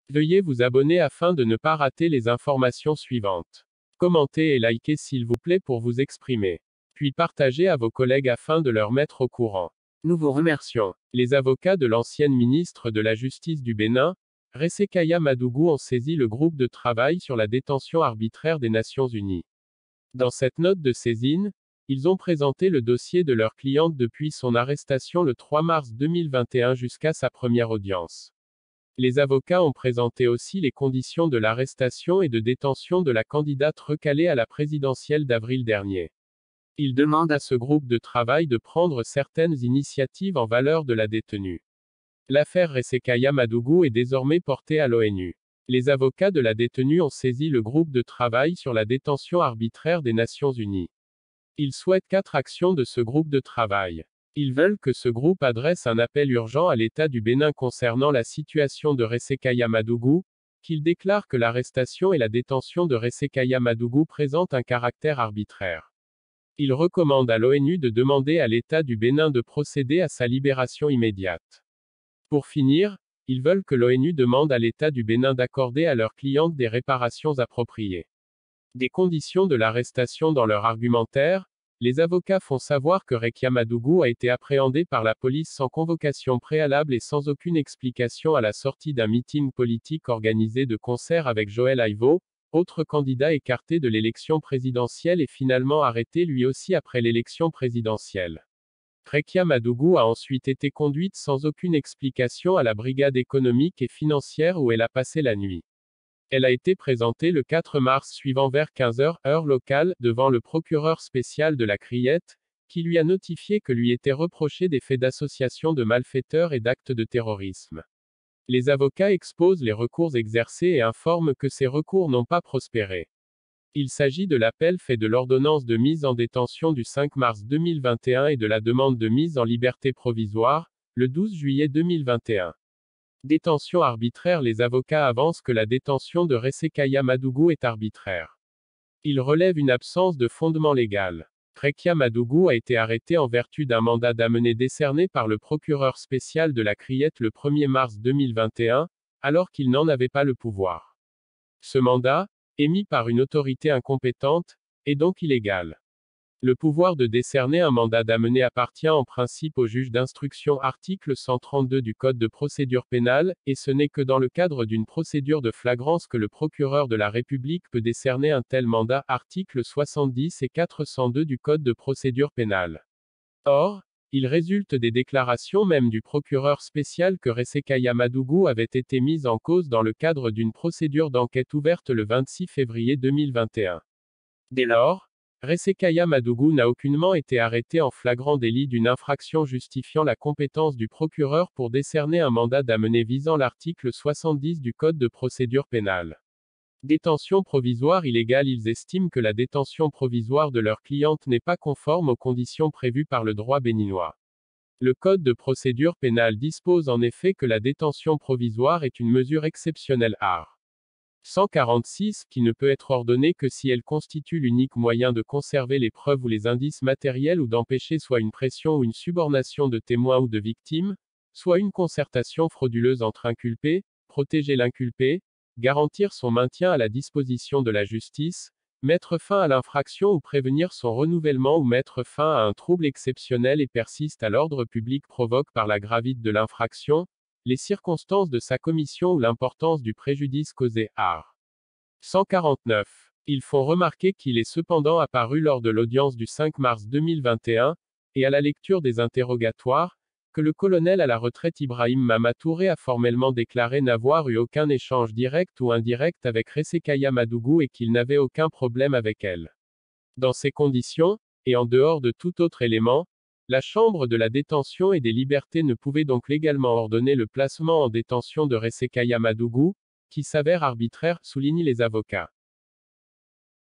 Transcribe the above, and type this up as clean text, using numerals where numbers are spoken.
Veuillez vous abonner afin de ne pas rater les informations suivantes. Commentez et likez s'il vous plaît pour vous exprimer. Puis partagez à vos collègues afin de leur mettre au courant. Nous vous remercions. Les avocats de l'ancienne ministre de la Justice du Bénin, Ressekaya Madougou, ont saisi le groupe de travail sur la détention arbitraire des Nations Unies. Dans cette note de saisine, ils ont présenté le dossier de leur cliente depuis son arrestation le 3 mars 2021 jusqu'à sa première audience. Les avocats ont présenté aussi les conditions de l'arrestation et de détention de la candidate recalée à la présidentielle d'avril dernier. Ils demandent à ce groupe de travail de prendre certaines initiatives en valeur de la détenue. L'affaire Ressekaya Madougou est désormais portée à l'ONU. Les avocats de la détenue ont saisi le groupe de travail sur la détention arbitraire des Nations Unies. Ils souhaitent 4 actions de ce groupe de travail. Ils veulent que ce groupe adresse un appel urgent à l'État du Bénin concernant la situation de Ressekaya Madougou, qu'il déclare que l'arrestation et la détention de Ressekaya Madougou présentent un caractère arbitraire. Ils recommandent à l'ONU de demander à l'État du Bénin de procéder à sa libération immédiate. Pour finir, ils veulent que l'ONU demande à l'État du Bénin d'accorder à leurs clientes des réparations appropriées. Des conditions de l'arrestation dans leur argumentaire, les avocats font savoir que Rekia Madougou a été appréhendé par la police sans convocation préalable et sans aucune explication à la sortie d'un meeting politique organisé de concert avec Joël Aivo, autre candidat écarté de l'élection présidentielle et finalement arrêté lui aussi après l'élection présidentielle. Rekia Madougou a ensuite été conduite sans aucune explication à la brigade économique et financière où elle a passé la nuit. Elle a été présentée le 4 mars suivant vers 15 h, heure locale, devant le procureur spécial de la Criette, qui lui a notifié que lui étaient reprochés des faits d'association de malfaiteurs et d'actes de terrorisme. Les avocats exposent les recours exercés et informent que ces recours n'ont pas prospéré. Il s'agit de l'appel fait de l'ordonnance de mise en détention du 5 mars 2021 et de la demande de mise en liberté provisoire, le 12 juillet 2021. Détention arbitraire. Les avocats avancent que la détention de Ressekaya Madougou est arbitraire. Ils relèvent une absence de fondement légal. Rekia Madougou a été arrêté en vertu d'un mandat d'amener décerné par le procureur spécial de la Criette le 1er mars 2021, alors qu'il n'en avait pas le pouvoir. Ce mandat, émis par une autorité incompétente, est donc illégal. Le pouvoir de décerner un mandat d'amener appartient en principe au juge d'instruction, article 132 du Code de procédure pénale, et ce n'est que dans le cadre d'une procédure de flagrance que le procureur de la République peut décerner un tel mandat, article 70 et 402 du Code de procédure pénale. Or, il résulte des déclarations même du procureur spécial que Ressekaya Madougou avait été mise en cause dans le cadre d'une procédure d'enquête ouverte le 26 février 2021. Dès lors, Ressekaya Madougou n'a aucunement été arrêté en flagrant délit d'une infraction justifiant la compétence du procureur pour décerner un mandat d'amener visant l'article 70 du Code de procédure pénale. Détention provisoire illégale. Ils estiment que la détention provisoire de leur cliente n'est pas conforme aux conditions prévues par le droit béninois. Le Code de procédure pénale dispose en effet que la détention provisoire est une mesure exceptionnelle art. 146, qui ne peut être ordonnée que si elle constitue l'unique moyen de conserver les preuves ou les indices matériels ou d'empêcher soit une pression ou une subornation de témoins ou de victimes, soit une concertation frauduleuse entre inculpés, protéger l'inculpé, garantir son maintien à la disposition de la justice, mettre fin à l'infraction ou prévenir son renouvellement ou mettre fin à un trouble exceptionnel et persiste à l'ordre public provoque par la gravité de l'infraction, les circonstances de sa commission ou l'importance du préjudice causé, art. 149. Ils font remarquer qu'il est cependant apparu lors de l'audience du 5 mars 2021, et à la lecture des interrogatoires, que le colonel à la retraite Ibrahim Mama Touré a formellement déclaré n'avoir eu aucun échange direct ou indirect avec Ressekaya Madougou et qu'il n'avait aucun problème avec elle. Dans ces conditions, et en dehors de tout autre élément, la Chambre de la détention et des libertés ne pouvait donc légalement ordonner le placement en détention de Ressekaya Madougou, qui s'avère arbitraire, soulignent les avocats.